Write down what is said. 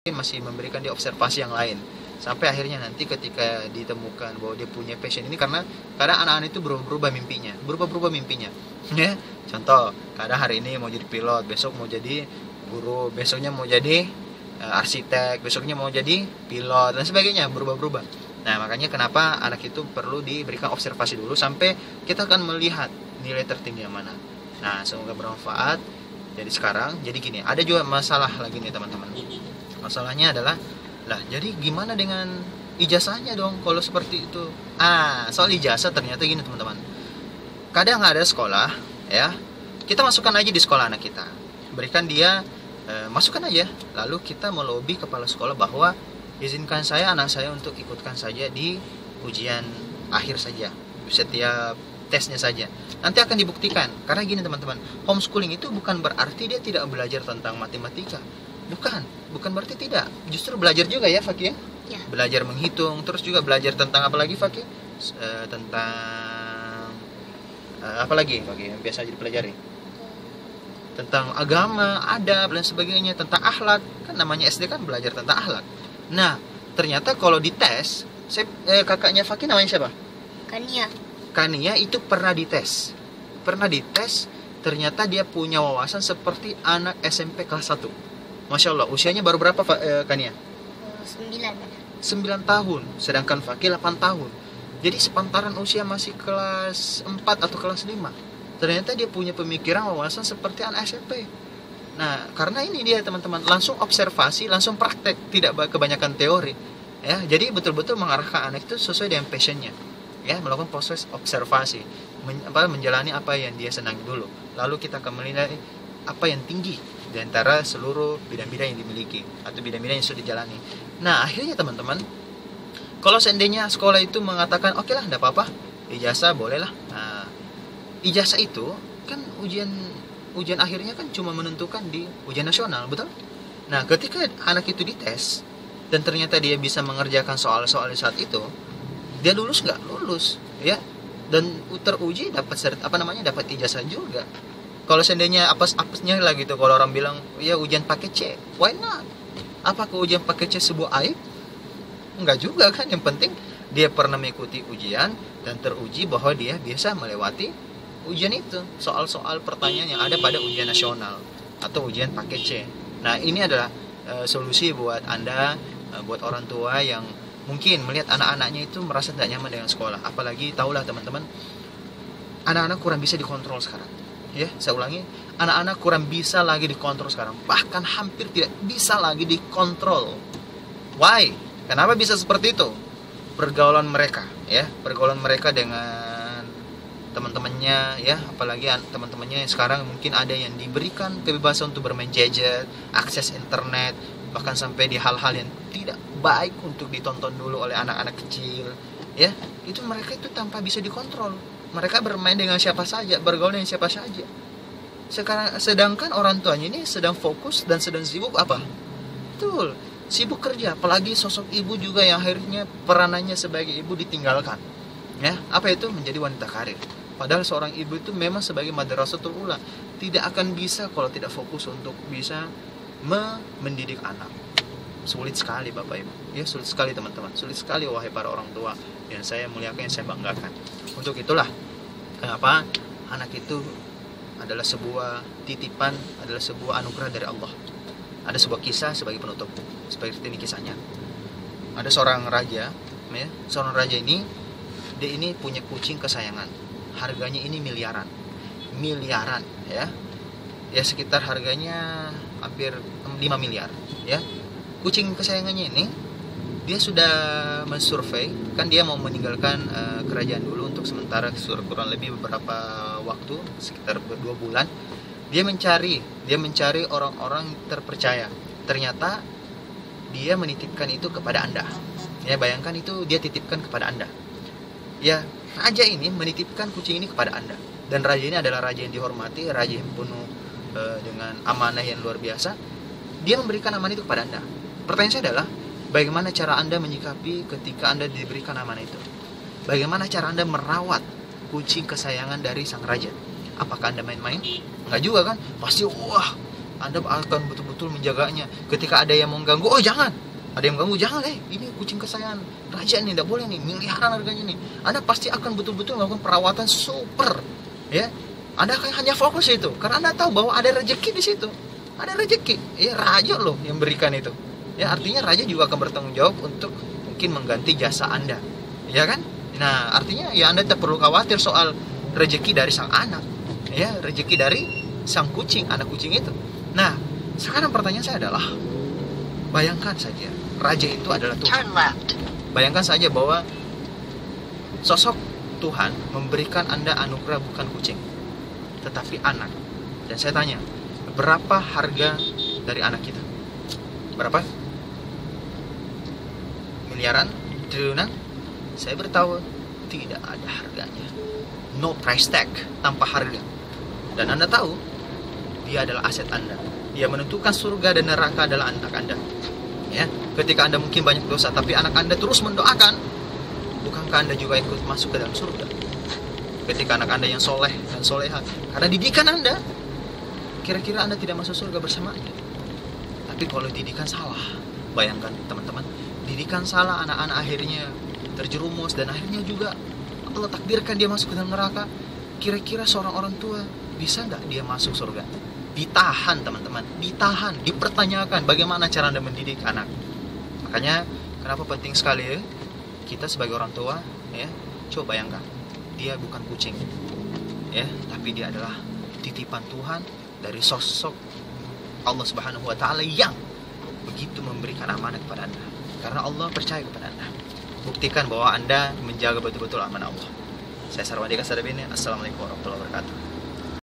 masih memberikan dia observasi yang lain. Sampai akhirnya nanti ketika ditemukan bahwa dia punya passion ini, karena kadang anak-anak itu berubah mimpinya, berubah mimpinya. Ya, contoh, kadang hari ini mau jadi pilot, besok mau jadi guru, besoknya mau jadi arsitek, besoknya mau jadi pilot dan sebagainya, berubah-berubah. Nah, makanya kenapa anak itu perlu diberikan observasi dulu sampai kita akan melihat nilai tertinggi yang mana. Nah, semoga bermanfaat. Jadi sekarang, jadi gini, ada juga masalah lagi nih teman-teman. Masalahnya adalah, lah jadi gimana dengan ijazahnya dong kalau seperti itu? Soal ijazah ternyata gini teman-teman. Kadang ada sekolah, ya, kita masukkan aja di sekolah anak kita, berikan dia masukkan aja, lalu kita melobi kepala sekolah bahwa izinkan saya anak saya untuk ikutkan saja di ujian akhir saja, setiap tesnya saja. Nanti akan dibuktikan. Karena gini teman-teman, homeschooling itu bukan berarti dia tidak belajar tentang matematika. Bukan berarti tidak. Justru belajar juga ya Fakih ya? Ya. Belajar menghitung, terus juga belajar tentang apa lagi Fakih? Tentang apa lagi Fakih yang biasa dipelajari? Tentang agama, adab dan sebagainya, tentang akhlak. Kan namanya SD kan belajar tentang akhlak. Nah, ternyata kalau dites, kakaknya Fakih namanya siapa? Kania itu pernah dites, ternyata dia punya wawasan seperti anak SMP kelas 1. Masya Allah, usianya baru berapa Kania? 9 tahun, sedangkan Fakih 8 tahun. Jadi sepantaran usia masih kelas 4 atau kelas 5. Ternyata dia punya pemikiran wawasan seperti anak SMP. Nah, karena ini dia teman-teman, langsung observasi, langsung praktek, tidak kebanyakan teori. Ya, jadi betul-betul mengarahkan anak itu sesuai dengan passionnya. Ya, melakukan proses observasi, menjalani apa yang dia senangi dulu. Lalu kita akan menilai apa yang tinggi di antara seluruh bidang-bidang yang dimiliki atau bidang-bidang yang sudah dijalani. Nah, akhirnya teman-teman, kalau seandainya sekolah itu mengatakan, oke lah, tidak apa-apa, ijazah boleh lah. Nah, ijazah itu kan ujian akhirnya kan cuma menentukan di ujian nasional, betul? Nah, ketika anak itu dites dan ternyata dia bisa mengerjakan soal-soal di saat itu, dia lulus nggak? Lulus, ya. Dan teruji dapat dapat ijazah juga. Kalau seandainya apesnya lah gitu, kalau orang bilang ya ujian pakai C, why not? Apakah ujian pakai C sebuah aib? Enggak juga kan. Yang penting dia pernah mengikuti ujian dan teruji bahwa dia bisa melewati ujian itu, soal-soal pertanyaan yang ada pada ujian nasional atau ujian pakai C. Nah, ini adalah solusi buat Anda, buat orang tua yang mungkin melihat anak-anaknya itu merasa tidak nyaman dengan sekolah. Apalagi tahulah teman-teman, anak-anak kurang bisa dikontrol sekarang. Ya, saya ulangi, anak-anak kurang bisa lagi dikontrol sekarang. Bahkan hampir tidak bisa lagi dikontrol. Why? Kenapa bisa seperti itu? Pergaulan mereka, ya, pergaulan mereka dengan teman-temannya, ya, apalagi teman-temannya yang sekarang mungkin ada yang diberikan kebebasan untuk bermain gadget, akses internet, bahkan sampai di hal-hal yang tidak baik untuk ditonton dulu oleh anak-anak kecil, ya, itu mereka itu tanpa bisa dikontrol. Mereka bermain dengan siapa saja, bergaul dengan siapa saja. Sekarang, sedangkan orang tuanya ini sedang fokus dan sedang sibuk apa? Betul, sibuk kerja. Apalagi sosok ibu juga yang akhirnya peranannya sebagai ibu ditinggalkan. Ya, apa itu? Menjadi wanita karir. Padahal seorang ibu itu memang sebagai madrasatul ula, tidak akan bisa kalau tidak fokus untuk bisa mendidik anak. Sulit sekali Bapak Ibu. Ya, sulit sekali teman-teman. Sulit sekali wahai para orang tua yang saya muliakan, yang saya banggakan. Untuk itulah kenapa anak itu adalah sebuah titipan, adalah sebuah anugerah dari Allah. Ada sebuah kisah sebagai penutup. Seperti ini kisahnya. Ada seorang raja, ya. Seorang raja ini, dia ini punya kucing kesayangan. Harganya ini miliaran, ya. Ya, sekitar harganya hampir 5 miliar, ya. Kucing kesayangannya ini, dia sudah mensurvei, kan dia mau meninggalkan kerajaan dulu untuk sementara, kurang lebih beberapa waktu, sekitar 2 bulan. Dia mencari orang-orang terpercaya. Ternyata dia menitipkan itu kepada Anda. Ya, bayangkan itu dia titipkan kepada Anda. Ya, raja ini menitipkan kucing ini kepada Anda. Dan raja ini adalah raja yang dihormati, raja yang penuh dengan amanah yang luar biasa. Dia memberikan amanah itu kepada Anda. Pertanyaan saya adalah, bagaimana cara Anda menyikapi ketika Anda diberikan amanah itu? Bagaimana cara Anda merawat kucing kesayangan dari sang raja? Apakah Anda main-main? Enggak juga kan? Pasti wah, Anda akan betul-betul menjaganya. Ketika ada yang mengganggu, oh jangan. Ada yang mengganggu, jangan, ini kucing kesayangan raja nih, tidak boleh nih, miliaran harganya nih. Anda pasti akan betul-betul melakukan perawatan super, ya. Anda akan hanya fokus itu, karena Anda tahu bahwa ada rezeki di situ. Ada rezeki, ya, raja loh yang berikan itu. Ya, artinya raja juga akan bertanggung jawab untuk mungkin mengganti jasa Anda, ya kan? Nah, artinya ya Anda tidak perlu khawatir soal rezeki dari sang anak, ya, rezeki dari sang kucing, anak kucing itu. Nah, sekarang pertanyaan saya adalah, bayangkan saja, raja itu adalah Tuhan. Bayangkan saja bahwa sosok Tuhan memberikan Anda anugerah bukan kucing, tetapi anak. Dan saya tanya, berapa harga dari anak kita? Berapa? Miliaran? Triliunan? Saya beritahu, tidak ada harganya. No price tag, tanpa harga. Dan Anda tahu, dia adalah aset Anda. Dia menentukan surga dan neraka adalah anak Anda. Ya, ketika Anda mungkin banyak dosa, tapi anak Anda terus mendoakan, bukankah Anda juga ikut masuk ke dalam surga? Ketika anak Anda yang soleh dan soleha, karena didikan Anda, kira-kira Anda tidak masuk surga bersama Anda. Tapi kalau didikan salah, bayangkan teman-teman, didikan salah, anak-anak akhirnya terjerumus, dan akhirnya juga Allah takdirkan dia masuk ke dalam neraka. Kira-kira seorang orang tua bisa nggak dia masuk surga? Ditahan teman-teman, ditahan, dipertanyakan bagaimana cara Anda mendidik anak. Makanya kenapa penting sekali ya, kita sebagai orang tua, ya, coba bayangkan, dia bukan kucing, ya, tapi dia adalah titipan Tuhan dari sosok Allah Subhanahu Wa Taala yang begitu memberikan amanah kepada Anda, karena Allah percaya kepada Anda. Buktikan bahwa Anda menjaga betul-betul amanah Allah. Saya Sarwadika Sadabini. Assalamualaikum warahmatullahi wabarakatuh.